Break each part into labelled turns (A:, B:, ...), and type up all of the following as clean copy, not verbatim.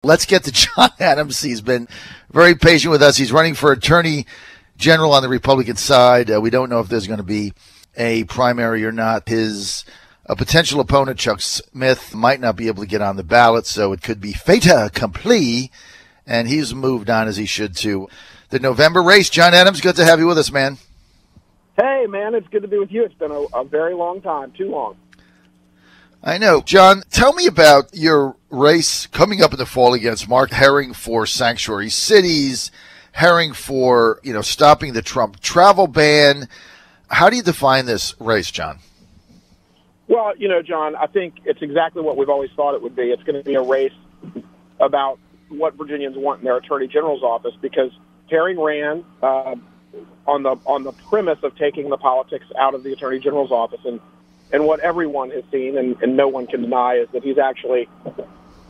A: Let's get to John Adams. He's been very patient with us. He's running for Attorney General on the Republican side. We don't know if there's going to be a primary or not. His potential opponent, Chuck Smith, might not be able to get on the ballot, so it could be fait accompli, and he's moved on as he should to the November race. John Adams, good to have you with us, man.
B: Hey, man, it's good to be with you. It's been a very long time, too long.
A: I know. John, tell me about your race coming up in the fall against Mark Herring for sanctuary cities, Herring for, stopping the Trump travel ban. How do you define this race, John?
B: Well, John, I think it's exactly what we've always thought it would be. It's going to be a race about what Virginians want in their Attorney General's office, because Herring ran on the premise of taking the politics out of the Attorney General's office, and what everyone has seen, and no one can deny, is that he's actually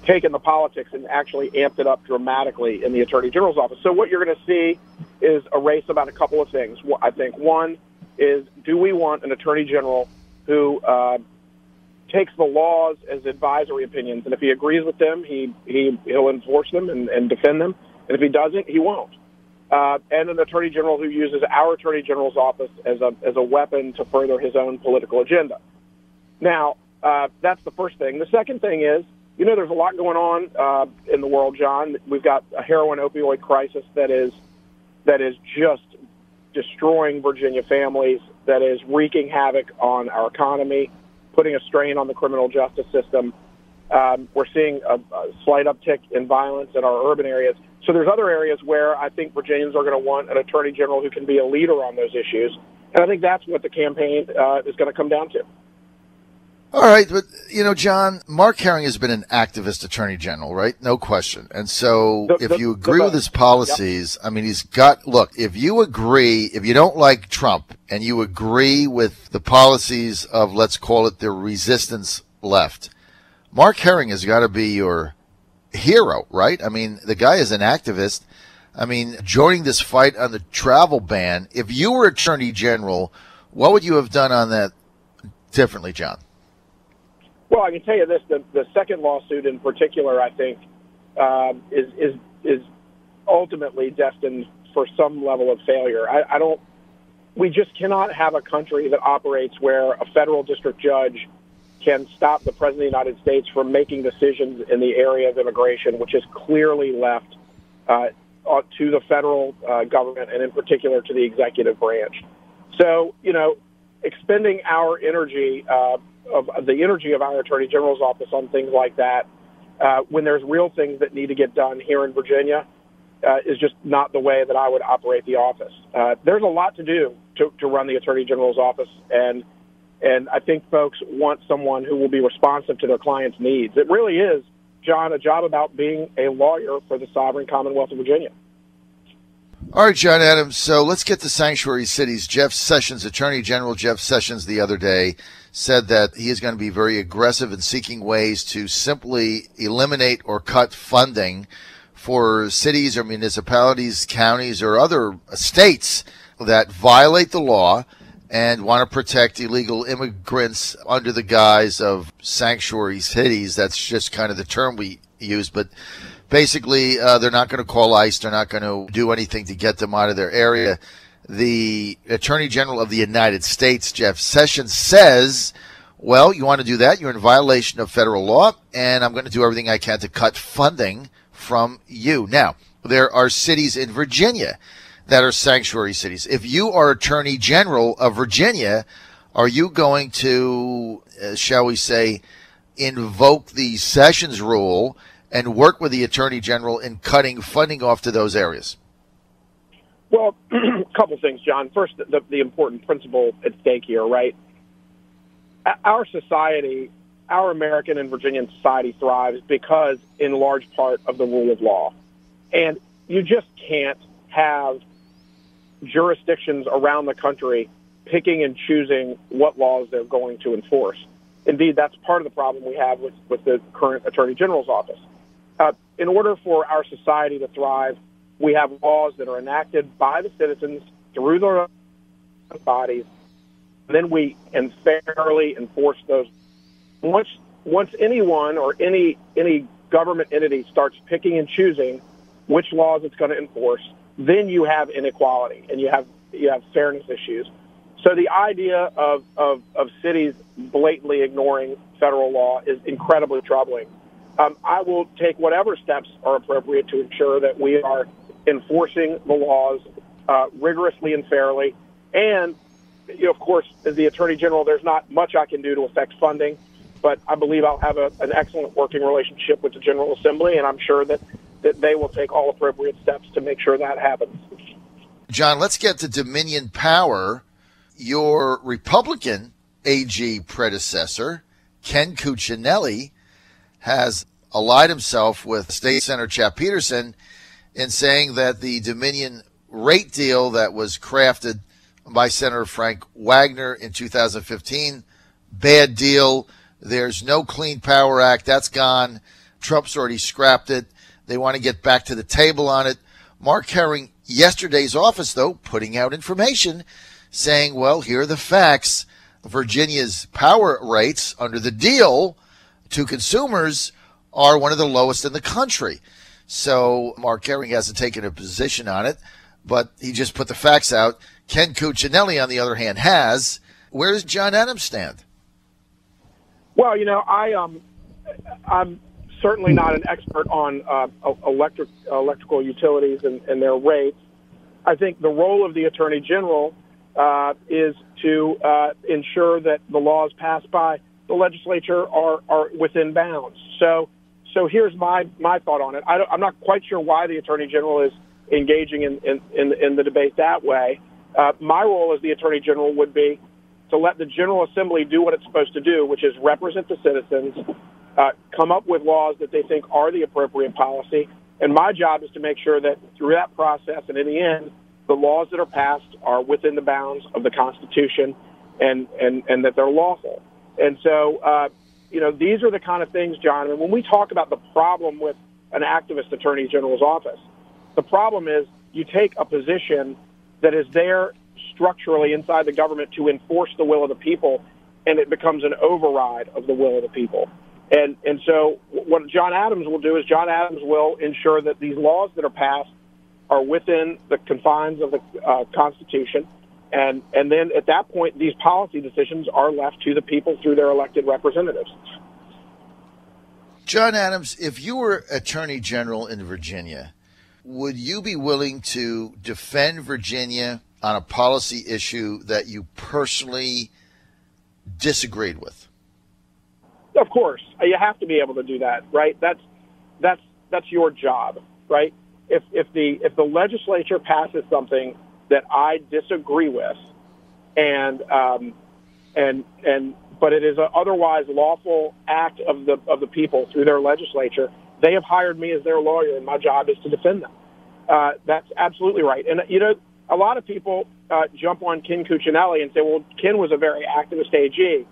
B: taken the politics and actually amped it up dramatically in the Attorney General's office. So what you're going to see is a race about a couple of things. I think one is, do we want an Attorney General who takes the laws as advisory opinions, and if he agrees with them, he'll enforce them and defend them, and if he doesn't, he won't. And an Attorney General who uses our Attorney General's office as a weapon to further his own political agenda. Now, that's the first thing. The second thing is, there's a lot going on in the world, John. We've got a heroin opioid crisis that is just destroying Virginia families, that is wreaking havoc on our economy, putting a strain on the criminal justice system. We're seeing a slight uptick in violence in our urban areas. So there's other areas where I think Virginians are going to want an Attorney General who can be a leader on those issues. And I think that's what the campaign is going to come down to.
A: All right, but, John, Mark Herring has been an activist Attorney General, right? No question. And so if you agree with his policies, yep. I mean, if you don't like Trump and you agree with the policies of, let's call it the resistance left, Mark Herring has got to be your hero, right? I mean, the guy is an activist. I mean, joining this fight on the travel ban, if you were Attorney General, what would you have done on that differently, John?
B: Well, I can tell you this: the second lawsuit in particular, I think, is ultimately destined for some level of failure. We just cannot have a country that operates where a federal district judge can stop the President of the United States from making decisions in the area of immigration, which is clearly left to the federal government, and in particular to the executive branch. So, expending our energy, of the energy of our Attorney General's office on things like that, when there's real things that need to get done here in Virginia, is just not the way that I would operate the office. There's a lot to do to run the Attorney General's office, and I think folks want someone who will be responsive to their clients' needs. It really is, John, a job about being a lawyer for the sovereign Commonwealth of Virginia.
A: All right, John Adams, so let's get to sanctuary cities. Attorney General Jeff Sessions, the other day said that he is going to be very aggressive in seeking ways to simply eliminate or cut funding for cities or municipalities, counties, or other states that violate the law and want to protect illegal immigrants under the guise of sanctuary cities. That's just kind of the term we use, but basically, they're not going to call ICE. They're not going to do anything to get them out of their area. The Attorney General of the United States, Jeff Sessions, says, well, you want to do that? You're in violation of federal law, and I'm going to do everything I can to cut funding from you. Now, there are cities in Virginia that are sanctuary cities. If you are Attorney General of Virginia, are you going to, shall we say, invoke the Sessions rule and work with the Attorney General in cutting funding off to those areas?
B: Well, a couple things, John. First, the important principle at stake here, right? Our society, our American and Virginian society thrives because, in large part, of the rule of law. And you just can't have jurisdictions around the country picking and choosing what laws they're going to enforce. Indeed, that's part of the problem we have with the current Attorney General's office. In order for our society to thrive, we have laws that are enacted by the citizens through their bodies, and then we fairly enforce those. Once anyone or any government entity starts picking and choosing which laws it's going to enforce, then you have inequality and you have fairness issues. So the idea of cities blatantly ignoring federal law is incredibly troubling. I will take whatever steps are appropriate to ensure that we are enforcing the laws rigorously and fairly. And, of course, as the Attorney General, there's not much I can do to affect funding, but I believe I'll have an excellent working relationship with the General Assembly, and I'm sure that they will take all appropriate steps to make sure that happens.
A: John, let's get to Dominion Power. Your Republican AG predecessor, Ken Cuccinelli, has allied himself with State Senator Chap Peterson in saying that the Dominion rate deal that was crafted by Senator Frank Wagner in 2015, bad deal. There's no Clean Power Act. That's gone. Trump's already scrapped it. They want to get back to the table on it. Mark Herring, yesterday's office, though, putting out information saying, well, here are the facts. Virginia's power rates under the deal to consumers are one of the lowest in the country. So Mark Herring hasn't taken a position on it, but he just put the facts out. Ken Cuccinelli, on the other hand, has. Where does John Adams stand?
B: Well, I'm certainly not an expert on electrical utilities and their rates. I think the role of the Attorney General is to ensure that the laws passed by the legislature are within bounds. So here's my thought on it. I'm not quite sure why the Attorney General is engaging in the debate that way. My role as the Attorney General would be to let the General Assembly do what it's supposed to do, which is represent the citizens, come up with laws that they think are the appropriate policy. And my job is to make sure that through that process and in the end, the laws that are passed are within the bounds of the Constitution and that they're lawful. And so, these are the kind of things, John, and when we talk about the problem with an activist Attorney General's office, the problem is you take a position that is there structurally inside the government to enforce the will of the people, and it becomes an override of the will of the people. And so what John Adams will do is John Adams will ensure that these laws that are passed are within the confines of the Constitution. And then at that point, these policy decisions are left to the people through their elected representatives.
A: John Adams, if you were Attorney General in Virginia, would you be willing to defend Virginia on a policy issue that you personally disagreed with?
B: Of course, you have to be able to do that, right? That's your job, right? If the legislature passes something that I disagree with, but it is an otherwise lawful act of the people through their legislature, they have hired me as their lawyer, and my job is to defend them. That's absolutely right. And a lot of people jump on Ken Cuccinelli and say, well, Ken was a very activist AG.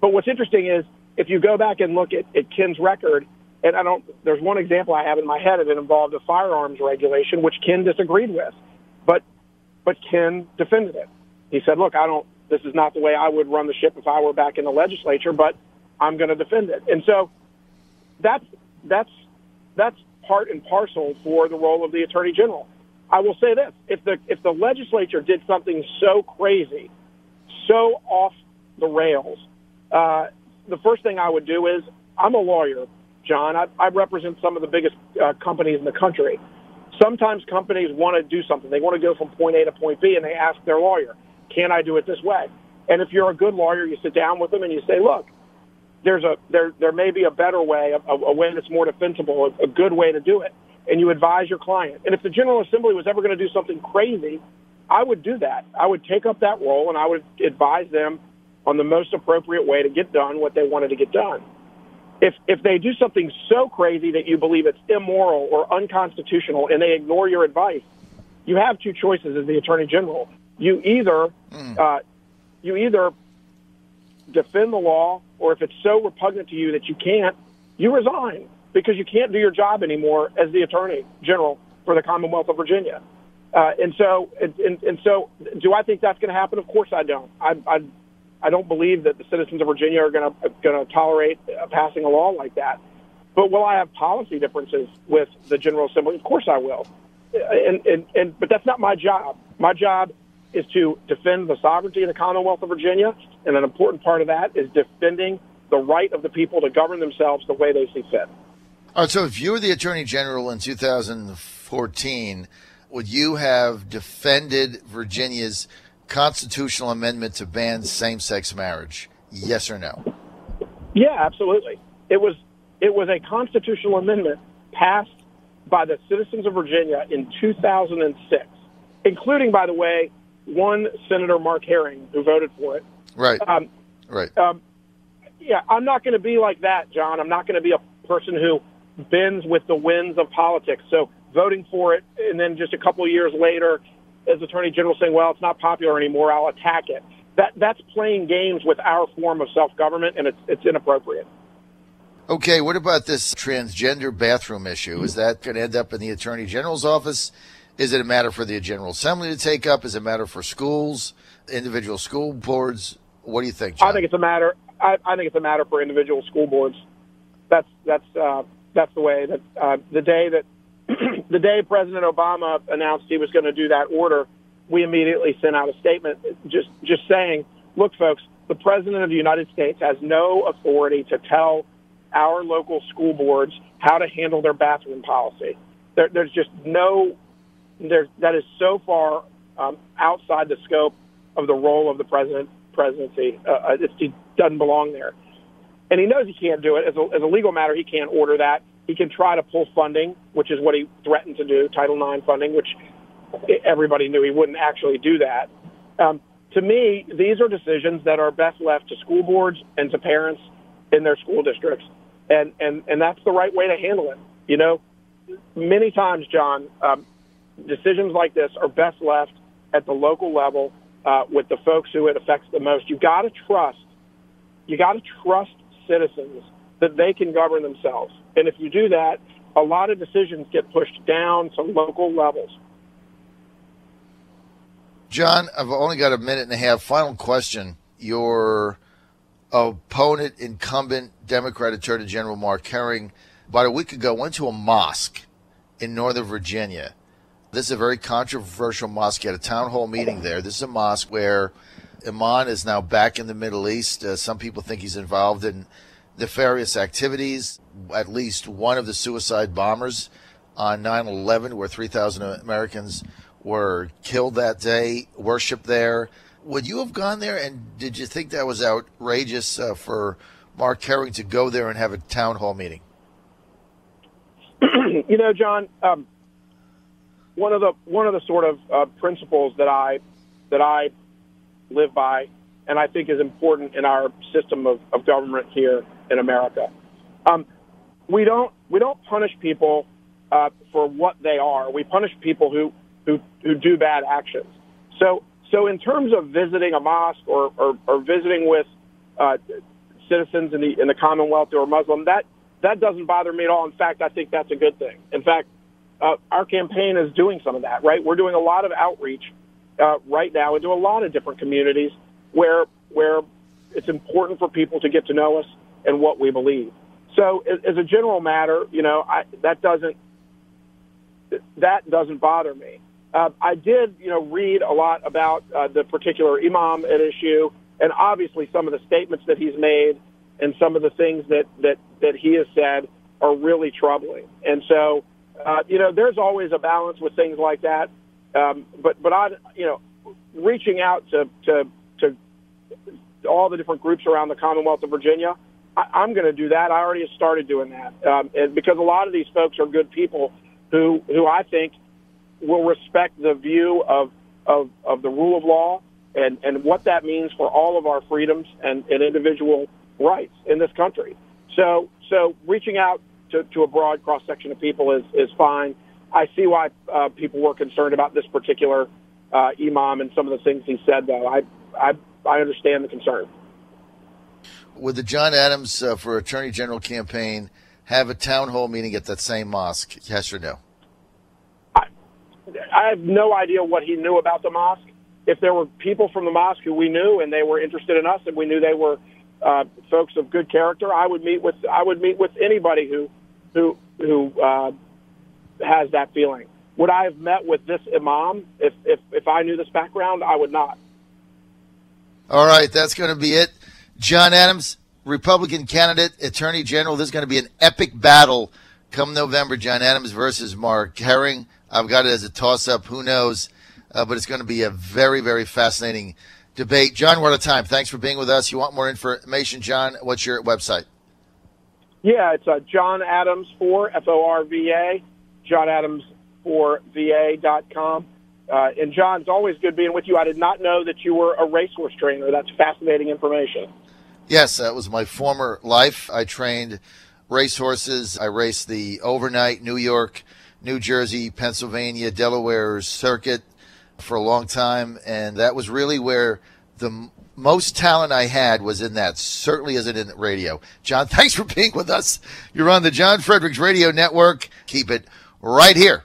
B: But what's interesting is if you go back and look at Ken's record, and there's one example I have in my head, and it involved a firearms regulation, which Ken disagreed with. But Ken defended it. He said, look, this is not the way I would run the ship if I were back in the legislature, but I'm going to defend it. And so that's part and parcel for the role of the Attorney General. I will say this, if the legislature did something so crazy, so off the rails, the first thing I would do is, I'm a lawyer, John. I represent some of the biggest companies in the country. Sometimes companies want to do something. They want to go from point A to point B, and they ask their lawyer, can I do it this way? And if you're a good lawyer, you sit down with them and you say, look, there may be a better way, a way that's more defensible, a good way to do it. And you advise your client. And if the General Assembly was ever going to do something crazy, I would do that. I would take up that role, and I would advise them on the most appropriate way to get done what they wanted to get done. If they do something so crazy that you believe it's immoral or unconstitutional and they ignore your advice, you have two choices as the Attorney General. You either defend the law, or if it's so repugnant to you that you can't, you resign, because you can't do your job anymore as the Attorney General for the Commonwealth of Virginia. And so, do I think that's going to happen? Of course I don't. I don't believe that the citizens of Virginia are going to tolerate passing a law like that. But will I have policy differences with the General Assembly? Of course I will. But that's not my job. My job is to defend the sovereignty of the Commonwealth of Virginia, and an important part of that is defending the right of the people to govern themselves the way they see fit.
A: All right, so if you were the Attorney General in 2014, would you have defended Virginia's constitutional amendment to ban same-sex marriage? Yes or no?
B: Yeah, absolutely. It was a constitutional amendment passed by the citizens of Virginia in 2006, including, by the way, one Senator Mark Herring who voted for it.
A: Right. Right.
B: Yeah, I'm not going to be like that, John. I'm not going to be a person who bends with the winds of politics. So voting for it and then just a couple of years later, as Attorney General saying, well, it's not popular anymore, I'll attack it. That's playing games with our form of self-government, and it's inappropriate.
A: Okay, what about this transgender bathroom issue? Is that going to end up in the Attorney General's office? Is it a matter for the General Assembly to take up? Is it a matter for schools, individual school boards? What do you think, John?
B: I think it's a matter. I think it's a matter for individual school boards. That's the way that the day President Obama announced he was going to do that order, we immediately sent out a statement just saying, look, folks, the President of the United States has no authority to tell our local school boards how to handle their bathroom policy. There's just no that is so far outside the scope of the role of the presidency. It doesn't belong there. And he knows he can't do it. As a legal matter, he can't order that. He can try to pull funding, which is what he threatened to do, Title IX funding, which everybody knew he wouldn't actually do that. To me, these are decisions that are best left to school boards and to parents in their school districts. And that's the right way to handle it. You know, many times, John, decisions like this are best left at the local level with the folks who it affects the most. You got to trust citizens that they can govern themselves. And if you do that, a lot of decisions get pushed down to local levels.
A: John, I've only got a minute and a half. Final question. Your opponent, incumbent Democrat Attorney General Mark Herring, about a week ago went to a mosque in Northern Virginia. This is a very controversial mosque. He had a town hall meeting there. This is a mosque where Imam is now back in the Middle East. Some people think he's involved in nefarious activities. At least one of the suicide bombers on 9/11, where 3,000 Americans were killed that day, worshipped there. Would you have gone there, and did you think that was outrageous for Mark Herring to go there and have a town hall meeting?
B: You know, John, one of the sort of principles that I live by, and I think is important in our system of government here in America. We don't punish people for what they are. We punish people who do bad actions. So in terms of visiting a mosque or visiting with citizens in the Commonwealth who are Muslim, that doesn't bother me at all. In fact, I think that's a good thing. In fact, our campaign is doing some of that, right? We're doing a lot of outreach right now into a lot of different communities where it's important for people to get to know us and what we believe. So as a general matter, you know, that doesn't bother me. I did, read a lot about the particular imam at issue, and obviously some of the statements that he's made and some of the things that he has said are really troubling. And so, there's always a balance with things like that. But I, reaching out to all the different groups around the Commonwealth of Virginia, I'm going to do that. I already started doing that, and because a lot of these folks are good people who I think will respect the view of the rule of law and what that means for all of our freedoms and individual rights in this country. So reaching out to a broad cross-section of people is fine. I see why people were concerned about this particular imam and some of the things he said, though. I understand the concern.
A: Would the John Adams for Attorney General campaign have a town hall meeting at that same mosque, yes or no?
B: I have no idea what he knew about the mosque. If there were people from the mosque who we knew and they were interested in us and we knew they were folks of good character, I would meet with anybody who who has that feeling. Would I have met with this imam if I knew this background? I would not.
A: All right, that's going to be it. John Adams, Republican candidate, Attorney General. This is going to be an epic battle come November. John Adams versus Mark Herring. I've got it as a toss-up. Who knows? But it's going to be a very, very fascinating debate. John, we're out of time. Thanks for being with us. You want more information, John? What's your website?
B: Yeah, it's John Adams for FORVA, JohnAdams4VA.com. And John, it's always good being with you. I did not know that you were a racehorse trainer. That's fascinating information.
A: Yes, that was my former life. I trained racehorses. I raced the overnight New York, New Jersey, Pennsylvania, Delaware circuit for a long time, and that was really where the most talent I had was in that. Certainly isn't in radio. John, thanks for being with us. You're on the John Fredericks Radio Network. Keep it right here